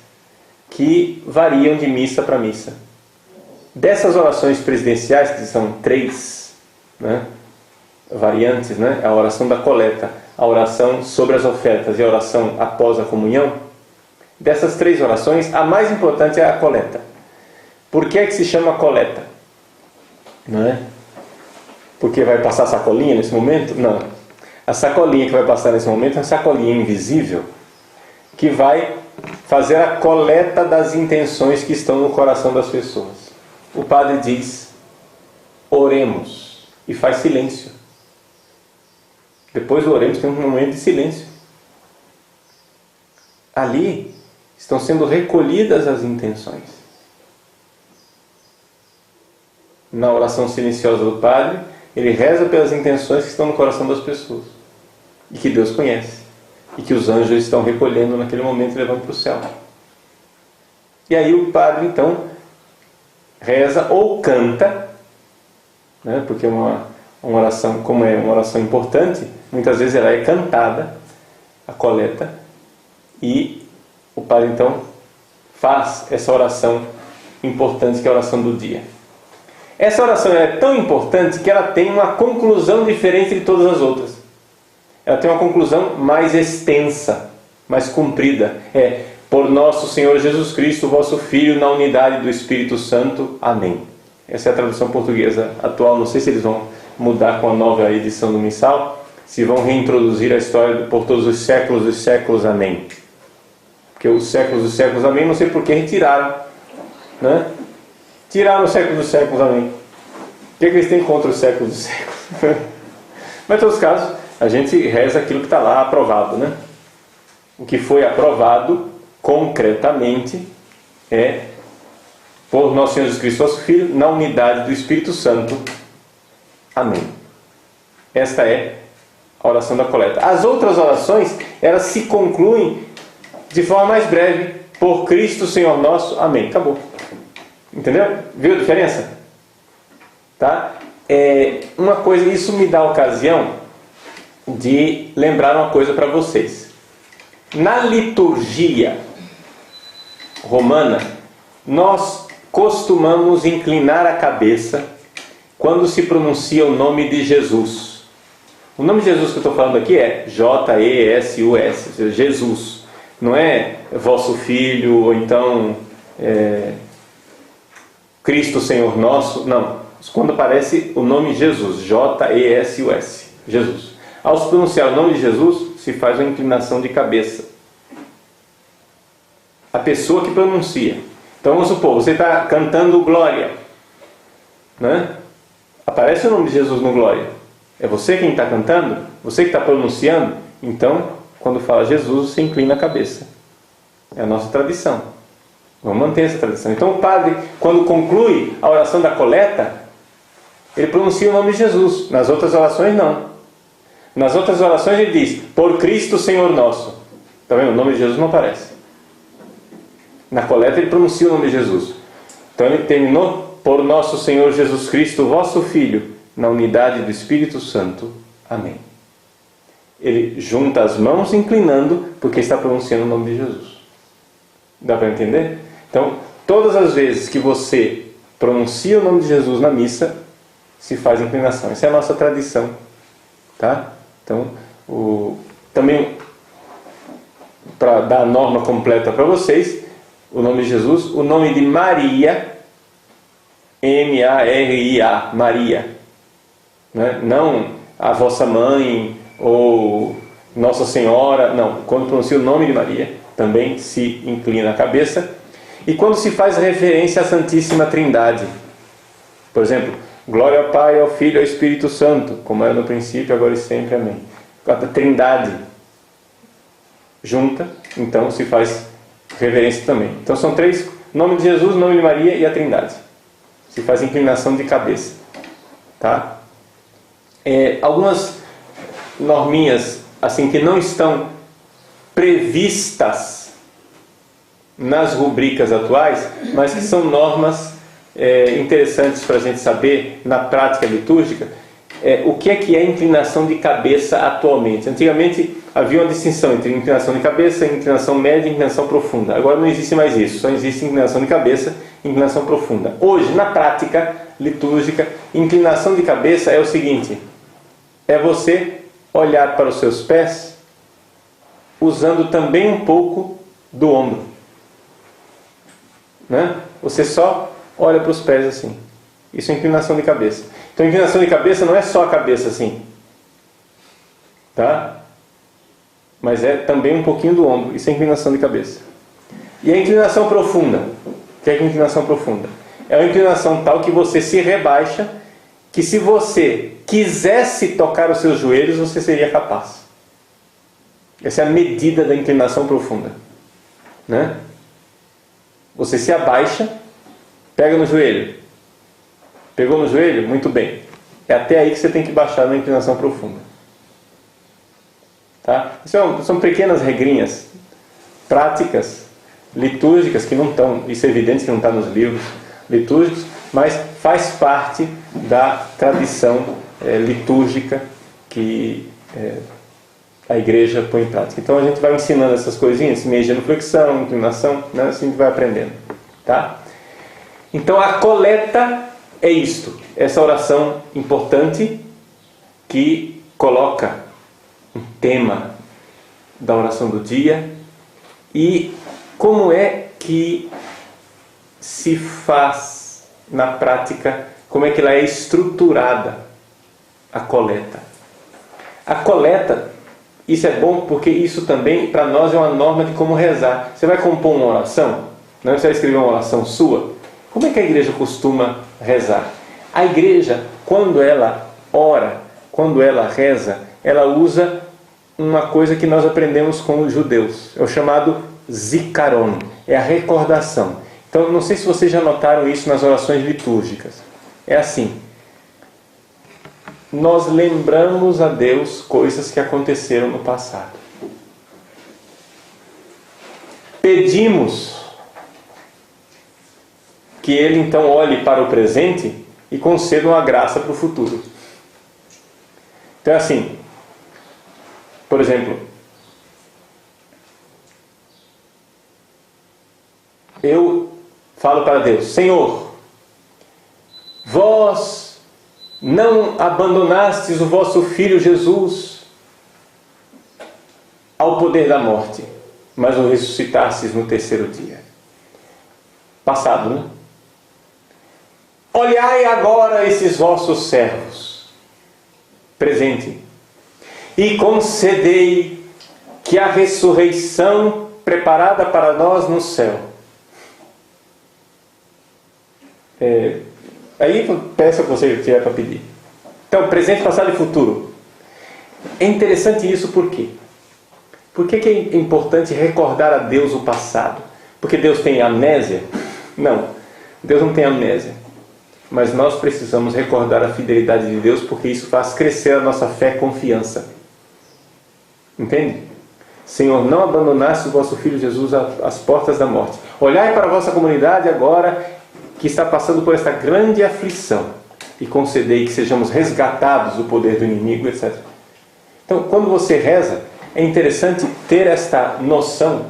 que variam de missa para missa. Dessas orações presidenciais, que são 3, né, variantes, né, a oração da coleta, a oração sobre as ofertas e a oração após a comunhão, dessas 3 orações, a mais importante é a coleta. Por que é que se chama coleta? Não é? Porque vai passar sacolinha nesse momento? Não. A sacolinha que vai passar nesse momento é uma sacolinha invisível que vai fazer a coleta das intenções que estão no coração das pessoas. O padre diz, oremos, e faz silêncio. Depois do oremos tem um momento de silêncio. Ali estão sendo recolhidas as intenções. Na oração silenciosa do padre, ele reza pelas intenções que estão no coração das pessoas e que Deus conhece e que os anjos estão recolhendo naquele momento e levando para o céu. E aí o padre então reza ou canta, né, porque uma oração, como é uma oração importante, muitas vezes ela é cantada, a coleta, e o padre então faz essa oração importante que é a oração do dia. Essa oração é tão importante que ela tem uma conclusão diferente de todas as outras. Ela tem uma conclusão mais extensa, mais comprida. É, por nosso Senhor Jesus Cristo, vosso Filho, na unidade do Espírito Santo. Amém. Essa é a tradução portuguesa atual. Não sei se eles vão mudar com a nova edição do missal, se vão reintroduzir a história por todos os séculos dos séculos. Amém. Porque os séculos dos séculos. Amém, não sei por que retiraram, né? Tiraram os séculos dos séculos, amém. O que eles têm contra os séculos dos séculos? Mas em todos os casos, a gente reza aquilo que está lá aprovado, né? O que foi aprovado concretamente é por nosso Senhor Jesus Cristo, nosso Filho, na unidade do Espírito Santo. Amém. Esta é a oração da coleta. As outras orações, elas se concluem de forma mais breve. Por Cristo Senhor nosso. Amém. Acabou. Entendeu? Viu a diferença? Tá? Uma coisa, isso me dá a ocasião de lembrar uma coisa para vocês. Na liturgia romana, nós costumamos inclinar a cabeça quando se pronuncia o nome de Jesus. O nome de Jesus que eu estou falando aqui é J-E-S-U-S, ou seja, Jesus. Não é vosso Filho, ou então Cristo Senhor nosso, não. Quando aparece o nome Jesus, J-E-S-U-S, Jesus. Ao se pronunciar o nome de Jesus, se faz uma inclinação de cabeça. A pessoa que pronuncia. Então vamos supor, você está cantando Glória, né? Aparece o nome de Jesus no Glória. É você quem está cantando? Você que está pronunciando? Então, quando fala Jesus, você inclina a cabeça. É a nossa tradição. Vamos manter essa tradição. Então o padre, quando conclui a oração da coleta, ele pronuncia o nome de Jesus. Nas outras orações, não. Nas outras orações ele diz, por Cristo Senhor nosso. Está vendo? O nome de Jesus não aparece. Na coleta ele pronuncia o nome de Jesus. Então ele terminou, por nosso Senhor Jesus Cristo, vosso Filho, na unidade do Espírito Santo. Amém. Ele junta as mãos inclinando, porque está pronunciando o nome de Jesus. Dá para entender? Então, todas as vezes que você pronuncia o nome de Jesus na missa, se faz inclinação. Essa é a nossa tradição. Tá? Então, também, para dar a norma completa para vocês, o nome de Jesus, o nome de Maria, M-A-R-I-A, Maria. Né? Não a vossa mãe ou Nossa Senhora, não. Quando pronuncia o nome de Maria, também se inclina a cabeça. E quando se faz referência à Santíssima Trindade, por exemplo, glória ao Pai, ao Filho e ao Espírito Santo, como era no princípio, agora e sempre, amém. A Trindade junta, então se faz reverência também. Então são 3, nome de Jesus, nome de Maria e a Trindade. Se faz inclinação de cabeça. Tá? Algumas norminhas assim que não estão previstas nas rubricas atuais, mas que são normas interessantes para a gente saber na prática litúrgica. o que é inclinação de cabeça atualmente. Antigamente havia uma distinção entre inclinação de cabeça, inclinação média e inclinação profunda. Agora não existe mais isso, só existe inclinação de cabeça e inclinação profunda. Hoje, na prática litúrgica, inclinação de cabeça é o seguinte: é você olhar para os seus pés usando também um pouco do ombro, né? Você só olha para os pés assim. Isso é inclinação de cabeça. Então, inclinação de cabeça não é só a cabeça assim, tá? Mas é também um pouquinho do ombro. Isso é inclinação de cabeça. E a inclinação profunda? O que é inclinação profunda? É uma inclinação tal que você se rebaixa, que se você quisesse tocar os seus joelhos, você seria capaz. Essa é a medida da inclinação profunda, né? Você se abaixa, pega no joelho. Pegou no joelho? Muito bem. É até aí que você tem que baixar na inclinação profunda. Tá? São pequenas regrinhas práticas, litúrgicas, que não estão, isso é evidente que não está nos livros litúrgicos, mas faz parte da tradição litúrgica que a igreja põe em prática. Então a gente vai ensinando essas coisinhas, meio genuflexão, inclinação, né? Assim a gente vai aprendendo. Tá? Então a coleta é isto, essa oração importante que coloca um tema da oração do dia e como é que se faz na prática, como é que ela é estruturada, a coleta. A coleta, isso é bom porque isso também para nós é uma norma de como rezar. Você vai compor uma oração, não você vai escrever uma oração sua, como é que a igreja costuma rezar? A igreja, quando ela ora, quando ela reza, ela usa uma coisa que nós aprendemos com os judeus. É o chamado zikaron. É a recordação. Então, não sei se vocês já notaram isso nas orações litúrgicas. É assim. Nós lembramos a Deus coisas que aconteceram no passado. Pedimos que Ele então olhe para o presente e conceda uma graça para o futuro. Então é assim, por exemplo, eu falo para Deus: Senhor, vós não abandonastes o vosso Filho Jesus ao poder da morte, mas o ressuscitastes no terceiro dia. Passado, né? Olhai agora esses vossos servos, presente, e concedei que a ressurreição preparada para nós no céu. Aí peça o que você tiver para pedir. Então, presente, passado e futuro. É interessante isso por quê? Por que é importante recordar a Deus o passado? Porque Deus tem amnésia? Não, Deus não tem amnésia. Mas nós precisamos recordar a fidelidade de Deus, porque isso faz crescer a nossa fé e confiança. Entende? Senhor, não abandonaste o vosso Filho Jesus às portas da morte. Olhai para a vossa comunidade agora, que está passando por esta grande aflição, e concedei que sejamos resgatados do poder do inimigo, etc. Então, quando você reza, é interessante ter esta noção,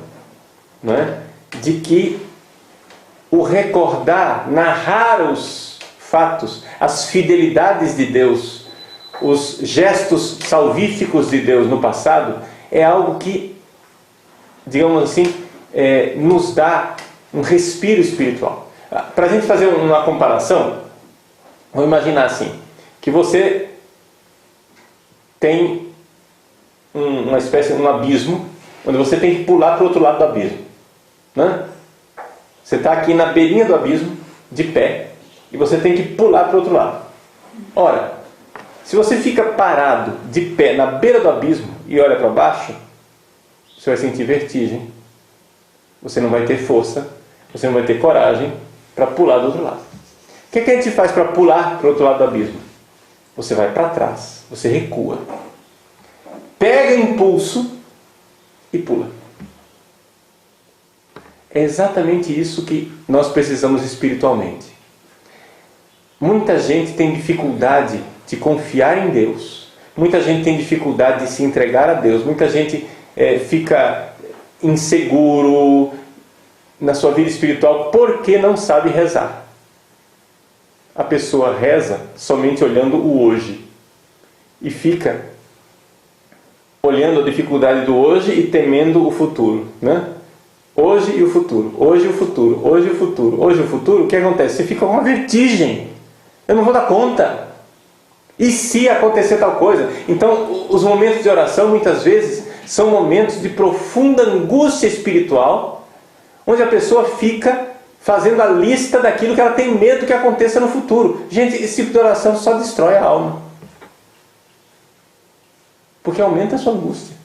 não é? De que o recordar, narrar os fatos, as fidelidades de Deus, os gestos salvíficos de Deus no passado, é algo que, digamos assim, nos dá um respiro espiritual. Para a gente fazer uma comparação, vamos imaginar assim, que você tem uma espécie, um abismo, onde você tem que pular para o outro lado do abismo, né? Você está aqui na beirinha do abismo, de pé, e você tem que pular para o outro lado. Ora, se você fica parado, de pé, na beira do abismo, e olha para baixo, você vai sentir vertigem, você não vai ter força, você não vai ter coragem para pular do outro lado. O que a gente faz para pular para o outro lado do abismo? Você vai para trás, você recua, pega impulso e pula. É exatamente isso que nós precisamos espiritualmente. Muita gente tem dificuldade de confiar em Deus. Muita gente tem dificuldade de se entregar a Deus. Muita gente fica inseguro na sua vida espiritual porque não sabe rezar. A pessoa reza somente olhando o hoje e fica olhando a dificuldade do hoje e temendo o futuro, né? Hoje e o futuro, hoje e o futuro, hoje e o futuro, hoje e o futuro. O que acontece? Você fica com uma vertigem. Eu não vou dar conta. E se acontecer tal coisa? Então, os momentos de oração, muitas vezes, são momentos de profunda angústia espiritual, onde a pessoa fica fazendo a lista daquilo que ela tem medo que aconteça no futuro. Gente, esse tipo de oração só destrói a alma. Porque aumenta a sua angústia.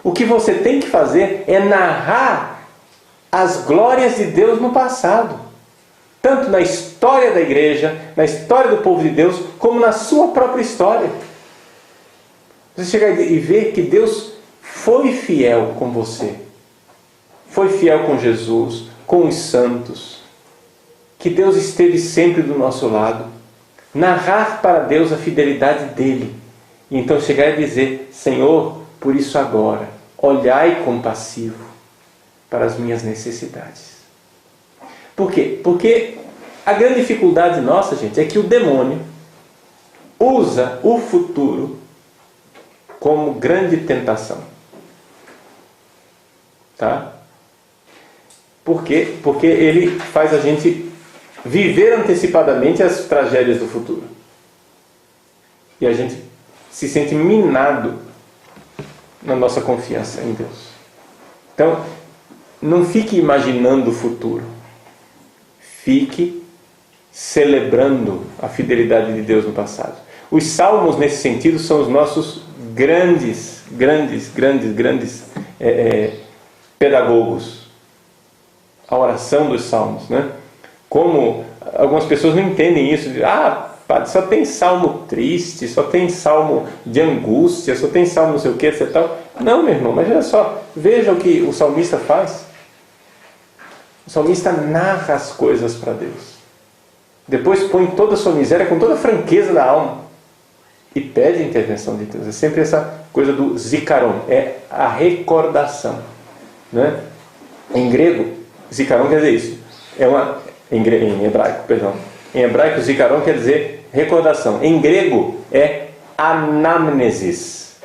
O que você tem que fazer é narrar as glórias de Deus no passado. Tanto na história da igreja, na história do povo de Deus, como na sua própria história. Você chegar e ver que Deus foi fiel com você. Foi fiel com Jesus, com os santos. Que Deus esteve sempre do nosso lado. Narrar para Deus a fidelidade dEle. E então chegar e dizer: Senhor, por isso agora, olhai compassivo para as minhas necessidades. Por quê? Porque a grande dificuldade nossa, gente, é que o demônio usa o futuro como grande tentação. Tá? Por quê? Porque ele faz a gente viver antecipadamente as tragédias do futuro. E a gente se sente minado na nossa confiança em Deus. Então, não fique imaginando o futuro. Fique celebrando a fidelidade de Deus no passado. Os salmos, nesse sentido, são os nossos grandes pedagogos. A oração dos salmos, né? Como algumas pessoas não entendem isso. Padre, só tem salmo triste, só tem salmo de angústia, só tem salmo não sei o que, etc. Não, meu irmão, mas olha só, veja o que o salmista faz. O salmista narra as coisas para Deus. Depois põe toda a sua miséria com toda a franqueza da alma e pede a intervenção de Deus. É sempre essa coisa do zikaron, é a recordação, né? Em grego, zikaron quer dizer isso. Em hebraico, perdão. Em hebraico, zikaron quer dizer recordação. Em grego, é anamnesis,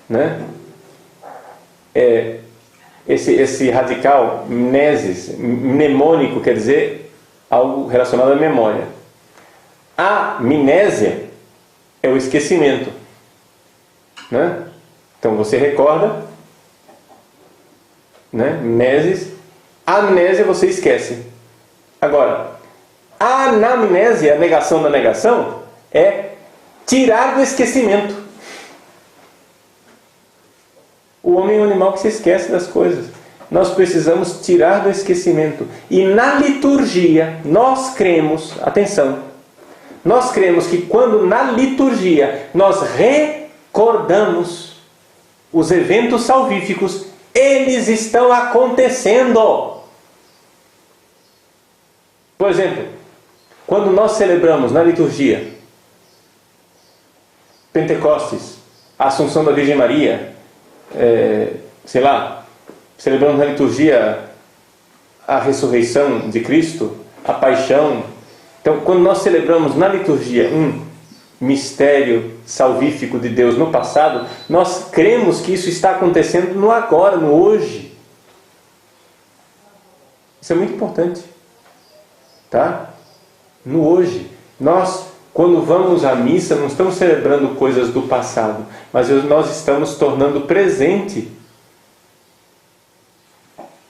né? Esse radical, mnesis, mnemônico, quer dizer algo relacionado à memória. A amnésia é o esquecimento, né? Então você recorda, né? Mnesis. A amnésia você esquece. Agora, a anamnésia, a negação da negação, é tirar do esquecimento. O homem é um animal que se esquece das coisas. Nós precisamos tirar do esquecimento. E na liturgia, nós cremos, atenção, nós cremos que quando na liturgia nós recordamos os eventos salvíficos, eles estão acontecendo. Por exemplo, quando nós celebramos na liturgia Pentecostes, a Assunção da Virgem Maria, celebramos na liturgia a ressurreição de Cristo, a paixão. Então, quando nós celebramos na liturgia um mistério salvífico de Deus no passado, nós cremos que isso está acontecendo no agora, no hoje. Isso é muito importante. Tá? No hoje. Nós, quando vamos à missa, não estamos celebrando coisas do passado, mas nós estamos tornando presente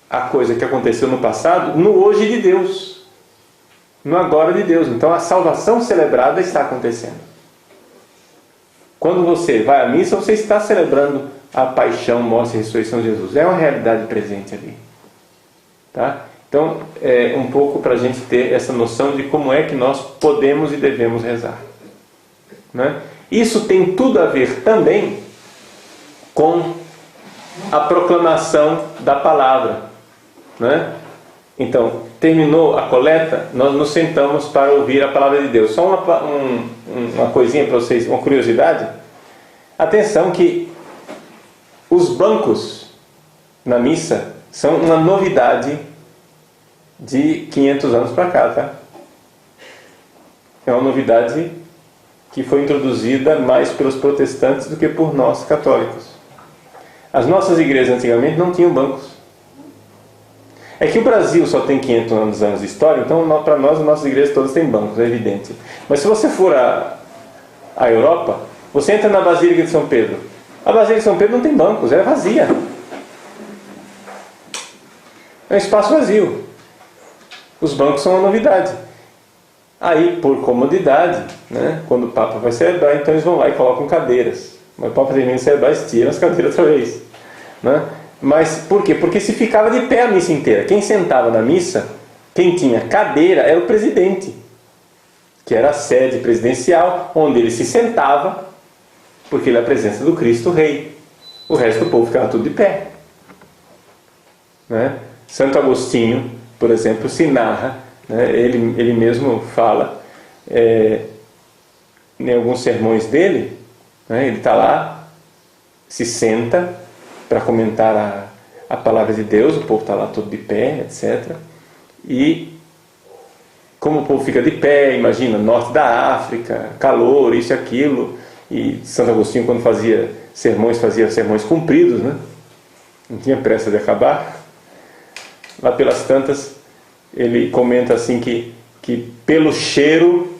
a coisa que aconteceu no passado, no hoje de Deus, no agora de Deus. Então a salvação celebrada está acontecendo. Quando você vai à missa, você está celebrando a paixão, morte e ressurreição de Jesus. É uma realidade presente ali. Tá? Então, é um pouco para a gente ter essa noção de como é que nós podemos e devemos rezar. Né? Isso tem tudo a ver também com a proclamação da palavra. Né? Então, terminou a coleta, nós nos sentamos para ouvir a palavra de Deus. Só uma coisinha para vocês, uma curiosidade. Atenção que os bancos na missa são uma novidade de 500 anos para cá, tá? É uma novidade que foi introduzida mais pelos protestantes do que por nós católicos. As nossas igrejas antigamente não tinham bancos. É que o Brasil só tem 500 anos de história, então para nós, as nossas igrejas todas têm bancos, é evidente. Mas se você for à Europa, você entra na Basílica de São Pedro. A Basílica de São Pedro não tem bancos, é vazia. É um espaço vazio. Os bancos são uma novidade. Aí, por comodidade, né, quando o Papa vai celebrar, então eles vão lá e colocam cadeiras. Mas o Papa termina de celebrar, eles tiram as cadeiras outra vez. Né? Mas por quê? Porque se ficava de pé a missa inteira. Quem sentava na missa, quem tinha cadeira, era o presidente, que era a sede presidencial, onde ele se sentava, porque ele é a presença do Cristo Rei. O resto do povo ficava tudo de pé. Né? Santo Agostinho, por exemplo, se narra, né? ele mesmo fala, em alguns sermões dele, né? Ele está lá, se senta para comentar a palavra de Deus, o povo está lá todo de pé, etc. E como o povo fica de pé, imagina, norte da África, calor, isso e aquilo, e Santo Agostinho, quando fazia sermões compridos, né? Não tinha pressa de acabar. Lá pelas tantas, ele comenta assim que pelo cheiro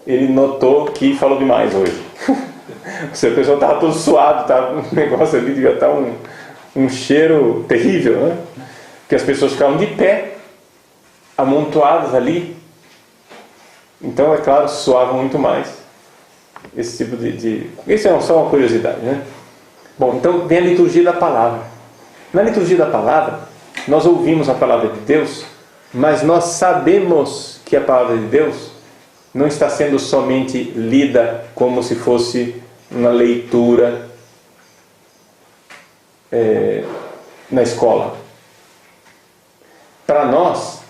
ele notou que falou demais hoje. O pessoal estava todo suado, o negócio ali devia estar um cheiro terrível, né? Porque as pessoas ficavam de pé, amontoadas ali. Então, é claro, suavam muito mais. Esse tipo Isso é só uma curiosidade, né? Bom, então vem a liturgia da palavra. Na liturgia da palavra, nós ouvimos a palavra de Deus, mas nós sabemos que a palavra de Deus não está sendo somente lida como se fosse uma leitura na escola. Para nós,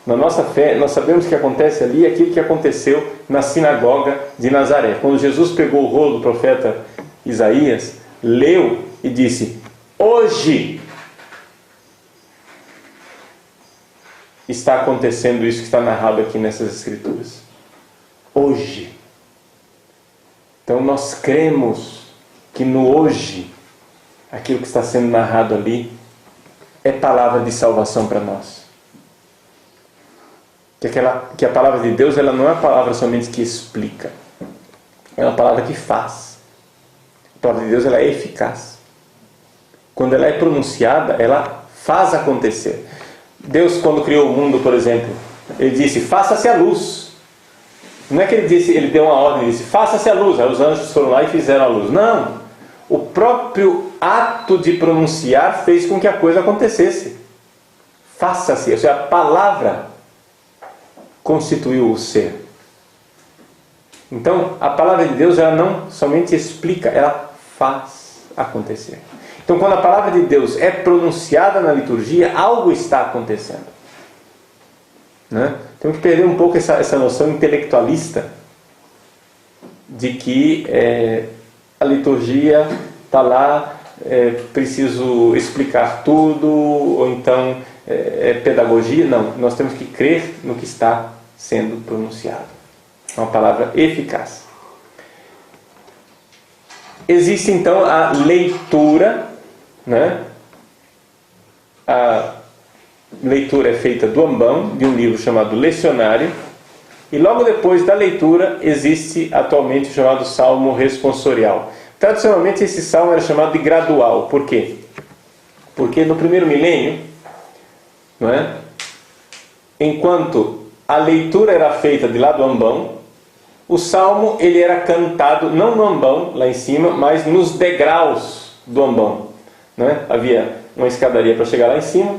na nossa fé, nós sabemos que acontece ali aquilo que aconteceu na sinagoga de Nazaré. Quando Jesus pegou o rolo do profeta Isaías, leu e disse: hoje está acontecendo isso que está narrado aqui nessas escrituras. Hoje. Então nós cremos que no hoje, aquilo que está sendo narrado ali é palavra de salvação para nós. Que a palavra de Deus, ela não é uma palavra somente que explica, é uma palavra que faz. A palavra de Deus, ela é eficaz. Quando ela é pronunciada, ela faz acontecer. Deus, quando criou o mundo, por exemplo, ele disse: faça-se a luz. Não é que ele deu uma ordem, ele disse: faça-se a luz. Aí os anjos foram lá e fizeram a luz. Não. O próprio ato de pronunciar fez com que a coisa acontecesse. Faça-se. Ou seja, a palavra constituiu o ser. Então, a palavra de Deus, ela não somente explica, ela faz acontecer. Então, quando a palavra de Deus é pronunciada na liturgia, algo está acontecendo. Né? Temos que perder um pouco essa noção intelectualista de que a liturgia está lá, preciso explicar tudo, ou então pedagogia. Não, nós temos que crer no que está sendo pronunciado. É uma palavra eficaz. Existe então a leitura, né? A leitura é feita do ambão, de um livro chamado Lecionário, e logo depois da leitura existe atualmente o chamado Salmo Responsorial. Tradicionalmente esse salmo era chamado de gradual. Por quê? Porque no primeiro milênio, não é? Enquanto a leitura era feita de lá do ambão, o salmo ele era cantado não no ambão, lá em cima, mas nos degraus do ambão. Né? Havia uma escadaria para chegar lá em cima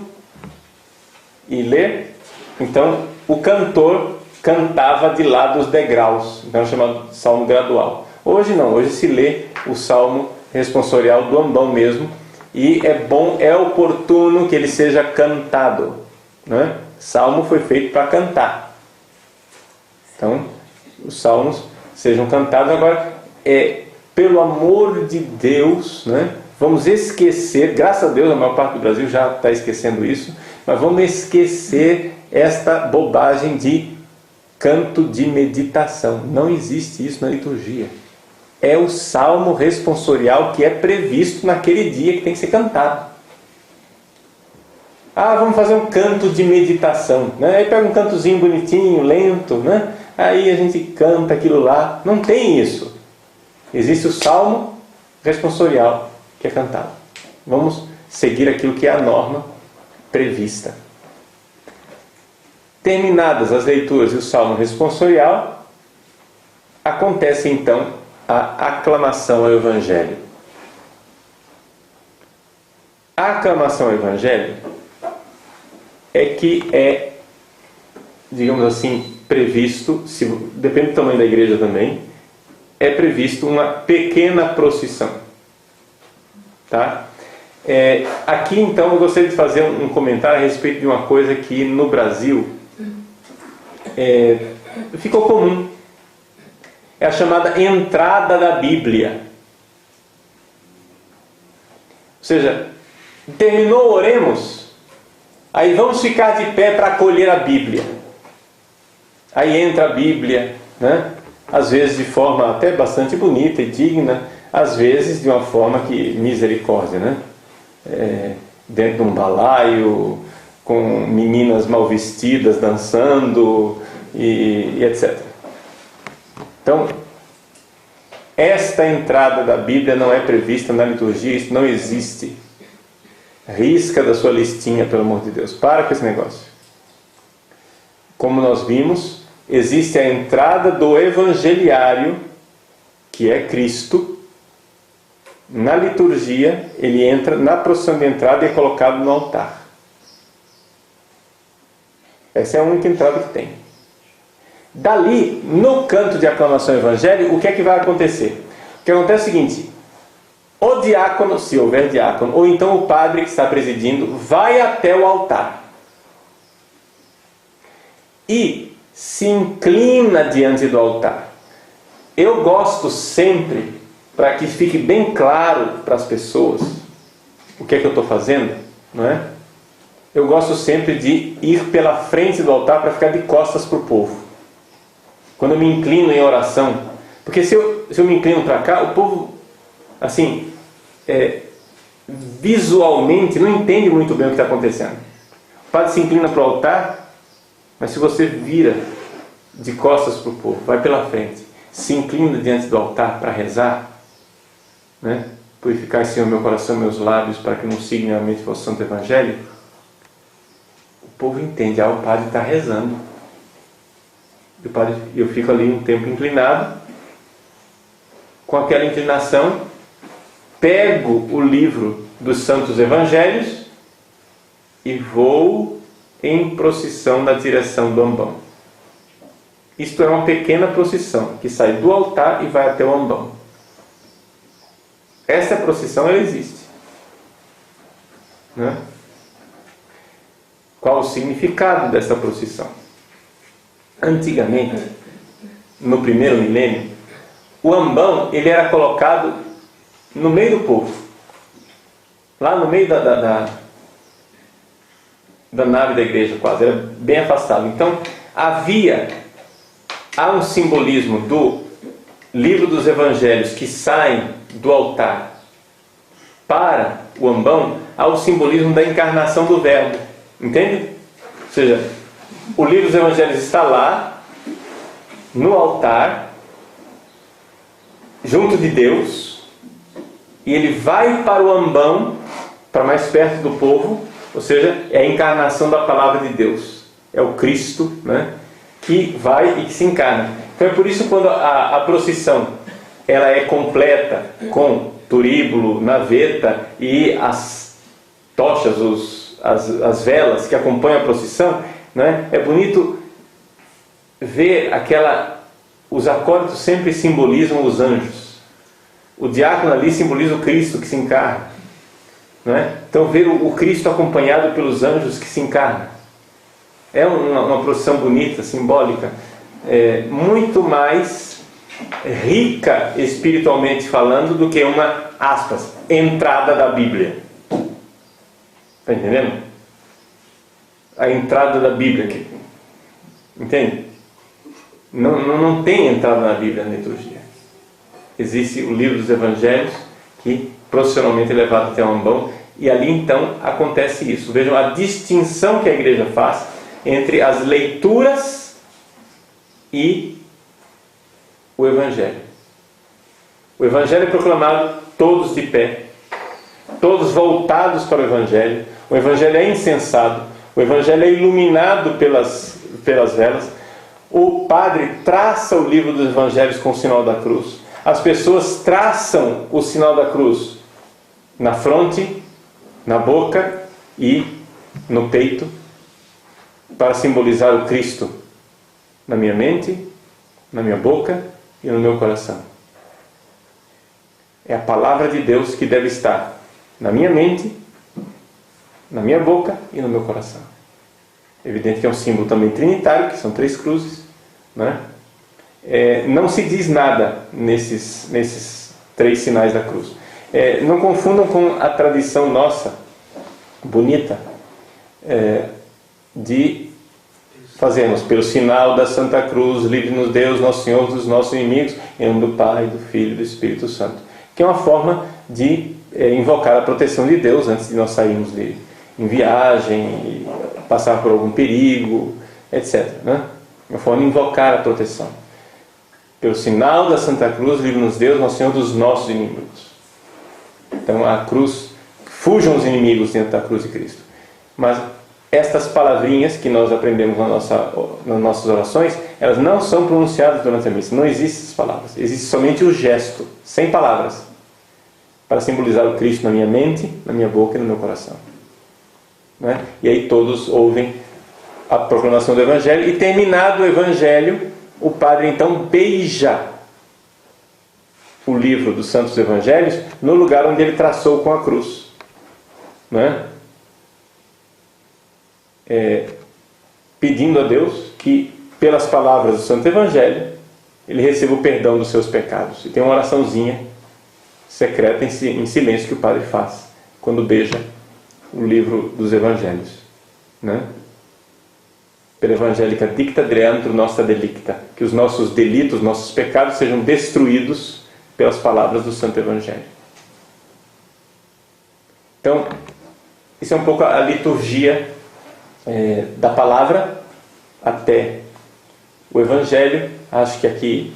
e ler. Então o cantor cantava de lá dos degraus. Então é chamado salmo gradual. Hoje não, hoje se lê o salmo responsorial do ambão mesmo. E é bom, é oportuno que ele seja cantado. né? Salmo foi feito para cantar. Então, os salmos sejam cantados. Agora, pelo amor de Deus, né? Vamos esquecer, graças a Deus a maior parte do Brasil já está esquecendo isso, mas vamos esquecer esta bobagem de canto de meditação. Não existe isso na liturgia. É o salmo responsorial que é previsto naquele dia que tem que ser cantado. Vamos fazer um canto de meditação, né? Aí pega um cantozinho bonitinho, lento, né? Aí a gente canta aquilo lá. Não tem isso. Existe o salmo responsorial que é cantado. Vamos seguir aquilo que é a norma prevista. Terminadas as leituras e o salmo responsorial, acontece então a aclamação ao Evangelho. A aclamação ao Evangelho digamos assim, previsto, depende do tamanho da igreja também, é previsto uma pequena procissão. Tá? Aqui então eu gostaria de fazer um comentário a respeito de uma coisa que no Brasil ficou comum. É a chamada entrada da Bíblia. Ou seja, terminou, oremos, aí vamos ficar de pé para acolher a Bíblia. Aí entra a Bíblia, né? Às vezes de forma até bastante bonita e digna, às vezes de uma forma que misericórdia, né? Dentro de um balaio, com meninas mal vestidas dançando e etc. Então, esta entrada da Bíblia não é prevista na liturgia, isso não existe. Risca da sua listinha, pelo amor de Deus. Para com esse negócio. Como nós vimos, existe a entrada do evangeliário, que é Cristo. Na liturgia, ele entra na procissão de entrada e é colocado no altar. Essa é a única entrada que tem. Dali, no canto de aclamação ao Evangelho, o que é que vai acontecer? O que acontece é o seguinte: o diácono, se houver diácono, ou então o padre que está presidindo, vai até o altar e se inclina diante do altar. Eu gosto sempre, para que fique bem claro para as pessoas o que é que eu estou fazendo, não é? Eu gosto sempre de ir pela frente do altar para ficar de costas para o povo. Quando eu me inclino em oração, porque se eu me inclino para cá, o povo, assim, visualmente não entende muito bem o que está acontecendo. O padre se inclina para o altar, mas se você vira de costas para o povo, vai pela frente, se inclina diante do altar para rezar, né? Purificar, Senhor, meu coração e meus lábios, para que não siga minha mente o Santo Evangelho. O povo entende, o padre está rezando. Eu fico ali um tempo inclinado, com aquela inclinação, pego o livro dos Santos Evangelhos e vou em procissão na direção do ambão. Isto é uma pequena procissão que sai do altar e vai até o ambão. Essa procissão, ela existe, né? Qual o significado dessa procissão? Antigamente, no primeiro milênio, o ambão ele era colocado no meio do povo, lá no meio da nave da igreja, quase, era bem afastado. Então há um simbolismo do livro dos evangelhos que saem do altar para o ambão, há o simbolismo da encarnação do verbo, entende? Ou seja, o livro dos evangelhos está lá no altar junto de Deus, e ele vai para o ambão, para mais perto do povo, ou seja, é a encarnação da palavra de Deus, é o Cristo, né, que vai e que se encarna. Então é por isso quando a procissão ela é completa com turíbulo, naveta e as tochas, as velas que acompanham a procissão, né, é bonito ver os acólitos sempre simbolizam os anjos. O diácono ali simboliza o Cristo que se encarna, não é? Então ver o Cristo acompanhado pelos anjos que se encarna. É uma procissão bonita, simbólica, muito mais rica espiritualmente falando do que uma, aspas, entrada da Bíblia. Está entendendo? A entrada da Bíblia aqui. Entende? Não tem entrada na Bíblia na liturgia. Existe o livro dos Evangelhos, que profissionalmente é levado até o ambão, e ali então acontece isso. Vejam a distinção que a igreja faz entre as leituras e o Evangelho. O Evangelho é proclamado todos de pé, todos voltados para o Evangelho. O Evangelho é incensado, o Evangelho é iluminado pelas velas. O padre traça o livro dos Evangelhos com o sinal da cruz. As pessoas traçam o sinal da cruz na fronte, na boca e no peito, para simbolizar o Cristo na minha mente, na minha boca e no meu coração. É a palavra de Deus que deve estar na minha mente, na minha boca e no meu coração. É evidente que é um símbolo também trinitário, que são 3 cruzes, né? Não se diz nada nesses 3 sinais da cruz. Não confundam com a tradição nossa, bonita, de fazermos pelo sinal da Santa Cruz, livre-nos Deus, nosso Senhor, dos nossos inimigos, em nome do Pai, do Filho e do Espírito Santo. Que é uma forma de invocar a proteção de Deus antes de nós sairmos em viagem, passar por algum perigo, etc. Né? Uma forma de invocar a proteção. Pelo sinal da Santa Cruz, livre-nos Deus, nosso Senhor, dos nossos inimigos. Então a cruz, fujam os inimigos dentro da cruz de Cristo. Mas estas palavrinhas que nós aprendemos nas nossas orações, elas não são pronunciadas durante a missa. Não existem essas palavras. Existe somente o gesto, sem palavras, para simbolizar o Cristo na minha mente, na minha boca e no meu coração. Né? E aí todos ouvem a proclamação do Evangelho, e terminado o Evangelho, o padre então beija o livro dos Santos Evangelhos no lugar onde ele traçou com a cruz. Né? Pedindo a Deus que, pelas palavras do Santo Evangelho, ele receba o perdão dos seus pecados. E tem uma oraçãozinha secreta em silêncio que o padre faz quando beija o livro dos Evangelhos. Né? Per evangelica dicta dreantro nostra delicta, que os nossos delitos, nossos pecados sejam destruídos pelas palavras do Santo Evangelho. Então, isso é um pouco a liturgia da palavra até o Evangelho. Acho que aqui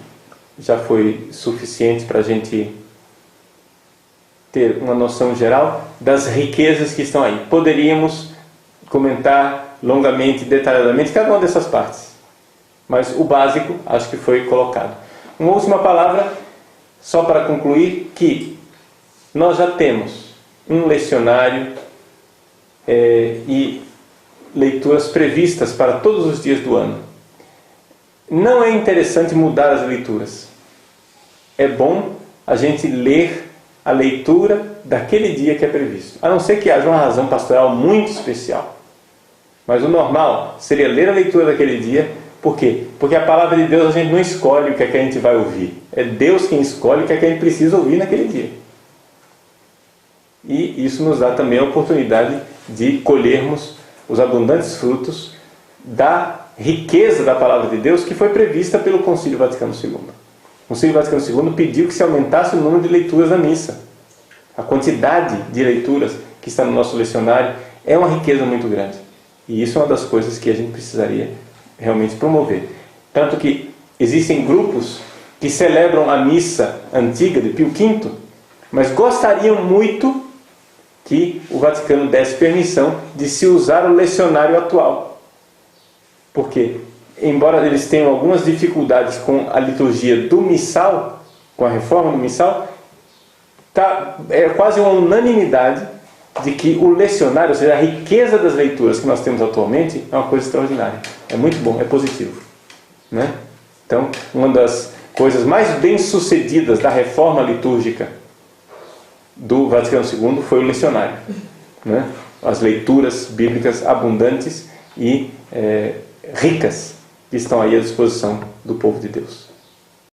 já foi suficiente para a gente ter uma noção geral das riquezas que estão aí. Poderíamos comentar longamente, detalhadamente cada uma dessas partes, mas o básico acho que foi colocado. Uma última palavra, só para concluir, que nós já temos um lecionário e leituras previstas para todos os dias do ano. Não é interessante mudar as leituras. É bom a gente ler a leitura daquele dia que é previsto, a não ser que haja uma razão pastoral muito especial. Mas o normal seria ler a leitura daquele dia. Por quê? Porque a palavra de Deus a gente não escolhe o que é que a gente vai ouvir. É Deus quem escolhe o que é que a gente precisa ouvir naquele dia. E isso nos dá também a oportunidade de colhermos os abundantes frutos da riqueza da palavra de Deus que foi prevista pelo Concílio Vaticano II. O Concílio Vaticano II pediu que se aumentasse o número de leituras da missa. A quantidade de leituras que está no nosso lecionário é uma riqueza muito grande. E isso é uma das coisas que a gente precisaria realmente promover. Tanto que existem grupos que celebram a missa antiga de Pio V, mas gostariam muito que o Vaticano desse permissão de se usar o lecionário atual. Porque, embora eles tenham algumas dificuldades com a liturgia do missal, com a reforma do missal, é quase uma unanimidade de que o lecionário, ou seja, a riqueza das leituras que nós temos atualmente, é uma coisa extraordinária. É muito bom, é positivo. Né? Então, uma das coisas mais bem-sucedidas da reforma litúrgica do Vaticano II foi o lecionário. Né? As leituras bíblicas abundantes e ricas que estão aí à disposição do povo de Deus.